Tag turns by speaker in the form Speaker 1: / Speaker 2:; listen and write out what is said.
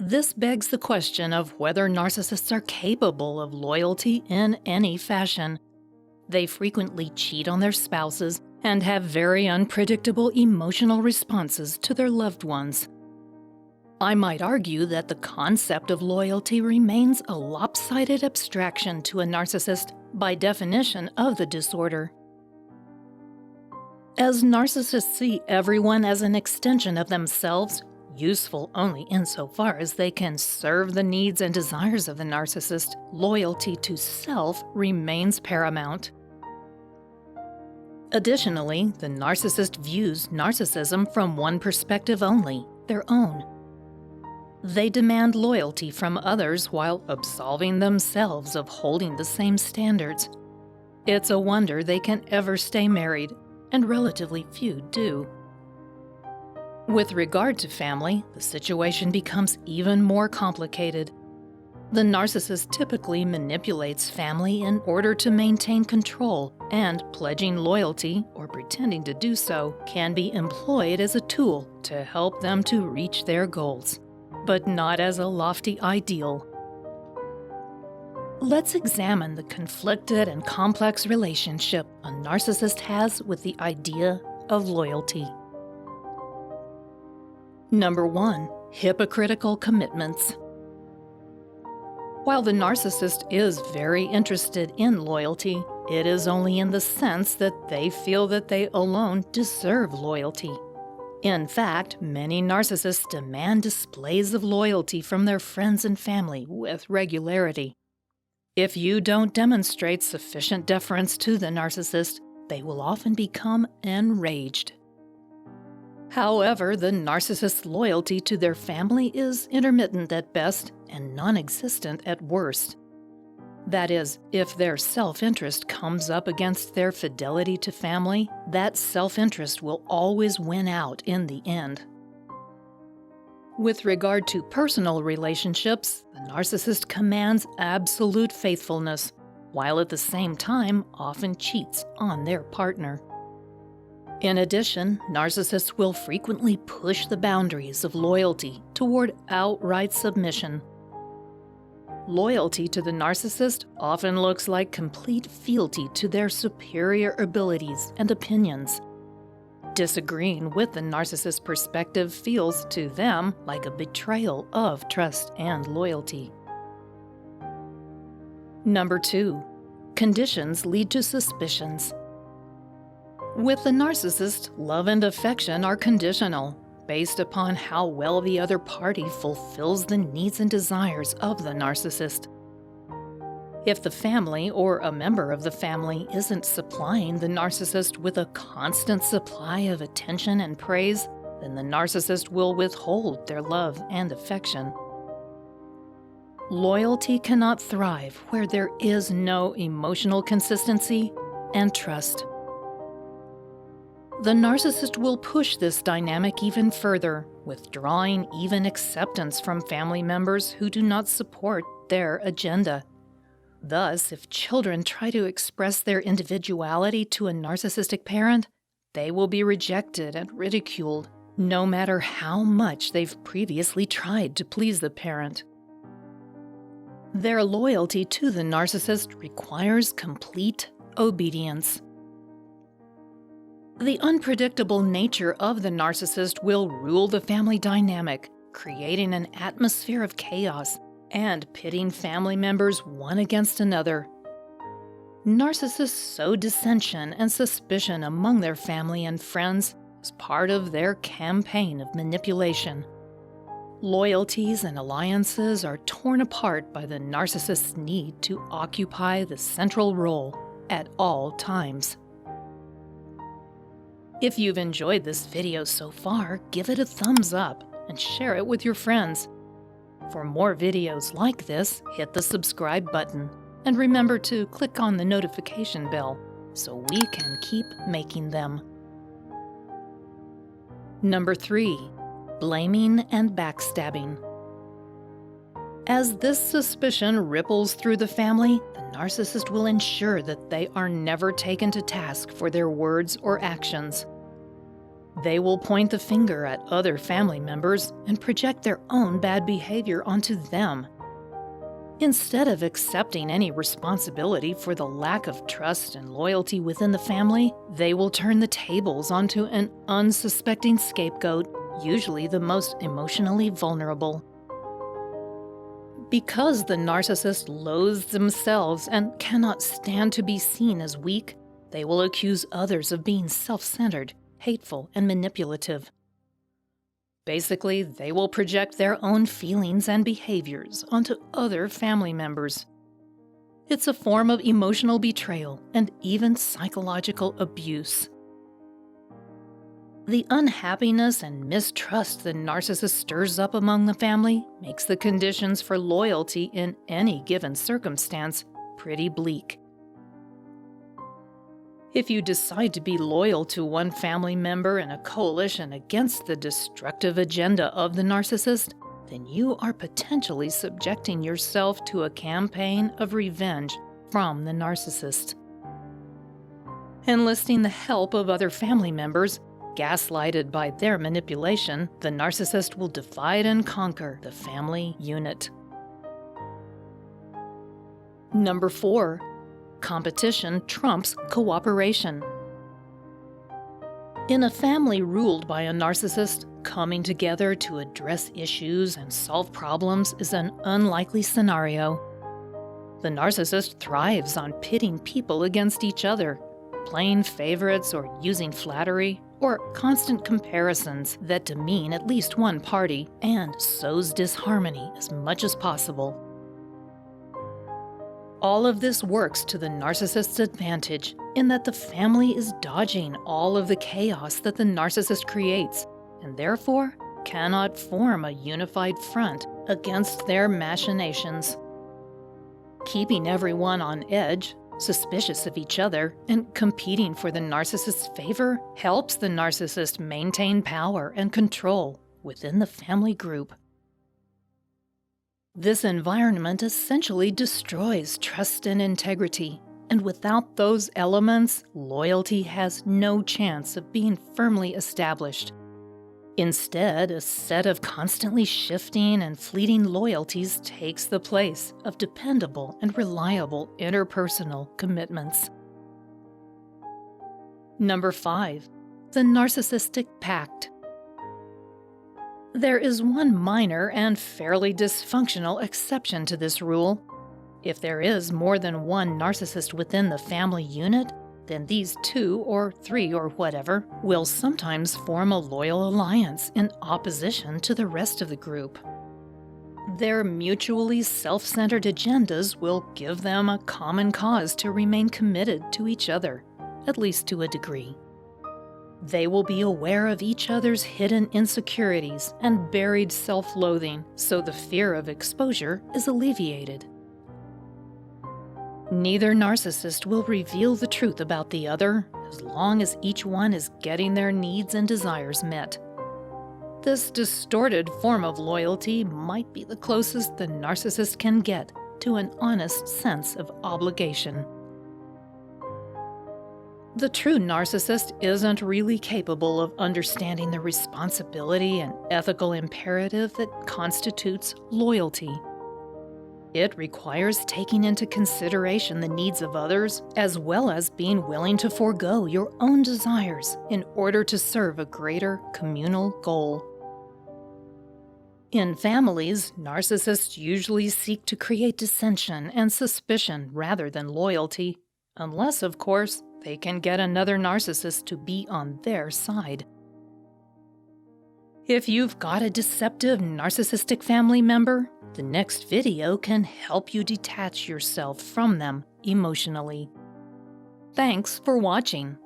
Speaker 1: This begs the question of whether narcissists are capable of loyalty in any fashion. They frequently cheat on their spouses and have very unpredictable emotional responses to their loved ones. I might argue that the concept of loyalty remains a lopsided abstraction to a narcissist by definition of the disorder. As narcissists see everyone as an extension of themselves, useful only insofar as they can serve the needs and desires of the narcissist, loyalty to self remains paramount. Additionally, the narcissist views narcissism from one perspective only, their own. They demand loyalty from others while absolving themselves of holding the same standards. It's a wonder they can ever stay married, and relatively few do. With regard to family, the situation becomes even more complicated. The narcissist typically manipulates family in order to maintain control, and pledging loyalty, or pretending to do so, can be employed as a tool to help them to reach their goals, but not as a lofty ideal. Let's examine the conflicted and complex relationship a narcissist has with the idea of loyalty. Number 1. Hypocritical commitments. While the narcissist is very interested in loyalty, it is only in the sense that they feel that they alone deserve loyalty. In fact, many narcissists demand displays of loyalty from their friends and family with regularity. If you don't demonstrate sufficient deference to the narcissist, they will often become enraged. However, the narcissist's loyalty to their family is intermittent at best and non-existent at worst. That is, if their self-interest comes up against their fidelity to family, that self-interest will always win out in the end. With regard to personal relationships, the narcissist commands absolute faithfulness, while at the same time often cheats on their partner. In addition, narcissists will frequently push the boundaries of loyalty toward outright submission. Loyalty to the narcissist often looks like complete fealty to their superior abilities and opinions. Disagreeing with the narcissist's perspective feels to them like a betrayal of trust and loyalty. Number 2. Conditions lead to suspicions. With the narcissist, love and affection are conditional, based upon how well the other party fulfills the needs and desires of the narcissist. If the family or a member of the family isn't supplying the narcissist with a constant supply of attention and praise, then the narcissist will withhold their love and affection. Loyalty cannot thrive where there is no emotional consistency and trust. The narcissist will push this dynamic even further, withdrawing even acceptance from family members who do not support their agenda. Thus, if children try to express their individuality to a narcissistic parent, they will be rejected and ridiculed, no matter how much they've previously tried to please the parent. Their loyalty to the narcissist requires complete obedience. The unpredictable nature of the narcissist will rule the family dynamic, creating an atmosphere of chaos and pitting family members one against another. Narcissists sow dissension and suspicion among their family and friends as part of their campaign of manipulation. Loyalties and alliances are torn apart by the narcissist's need to occupy the central role at all times. If you've enjoyed this video so far, give it a thumbs up and share it with your friends. For more videos like this, hit the subscribe button and remember to click on the notification bell so we can keep making them. Number 3. Blaming and backstabbing. As this suspicion ripples through the family, the narcissist will ensure that they are never taken to task for their words or actions. They will point the finger at other family members and project their own bad behavior onto them. Instead of accepting any responsibility for the lack of trust and loyalty within the family, they will turn the tables onto an unsuspecting scapegoat, usually the most emotionally vulnerable. Because the narcissist loathes themselves and cannot stand to be seen as weak, they will accuse others of being self-centered, hateful, and manipulative. Basically, they will project their own feelings and behaviors onto other family members. It's a form of emotional betrayal and even psychological abuse. The unhappiness and mistrust the narcissist stirs up among the family makes the conditions for loyalty in any given circumstance pretty bleak. If you decide to be loyal to one family member in a coalition against the destructive agenda of the narcissist, then you are potentially subjecting yourself to a campaign of revenge from the narcissist. Enlisting the help of other family members, gaslighted by their manipulation, the narcissist will divide and conquer the family unit. Number 4. Competition trumps cooperation. In a family ruled by a narcissist, coming together to address issues and solve problems is an unlikely scenario. The narcissist thrives on pitting people against each other, playing favorites or using flattery, or constant comparisons that demean at least one party and sows disharmony as much as possible. All of this works to the narcissist's advantage in that the family is dodging all of the chaos that the narcissist creates and therefore cannot form a unified front against their machinations. Keeping everyone on edge, suspicious of each other, and competing for the narcissist's favor helps the narcissist maintain power and control within the family group. This environment essentially destroys trust and integrity, and without those elements, loyalty has no chance of being firmly established. Instead, a set of constantly shifting and fleeting loyalties takes the place of dependable and reliable interpersonal commitments. Number 5. The narcissistic pact. There is one minor and fairly dysfunctional exception to this rule. If there is more than one narcissist within the family unit, then these 2 or 3 or whatever will sometimes form a loyal alliance in opposition to the rest of the group. Their mutually self-centered agendas will give them a common cause to remain committed to each other, at least to a degree. They will be aware of each other's hidden insecurities and buried self-loathing, so the fear of exposure is alleviated. Neither narcissist will reveal the truth about the other as long as each one is getting their needs and desires met. This distorted form of loyalty might be the closest the narcissist can get to an honest sense of obligation. The true narcissist isn't really capable of understanding the responsibility and ethical imperative that constitutes loyalty. It requires taking into consideration the needs of others, as well as being willing to forego your own desires in order to serve a greater communal goal. In families, narcissists usually seek to create dissension and suspicion rather than loyalty, unless, of course, they can get another narcissist to be on their side. If you've got a deceptive narcissistic family member, the next video can help you detach yourself from them emotionally. Thanks for watching.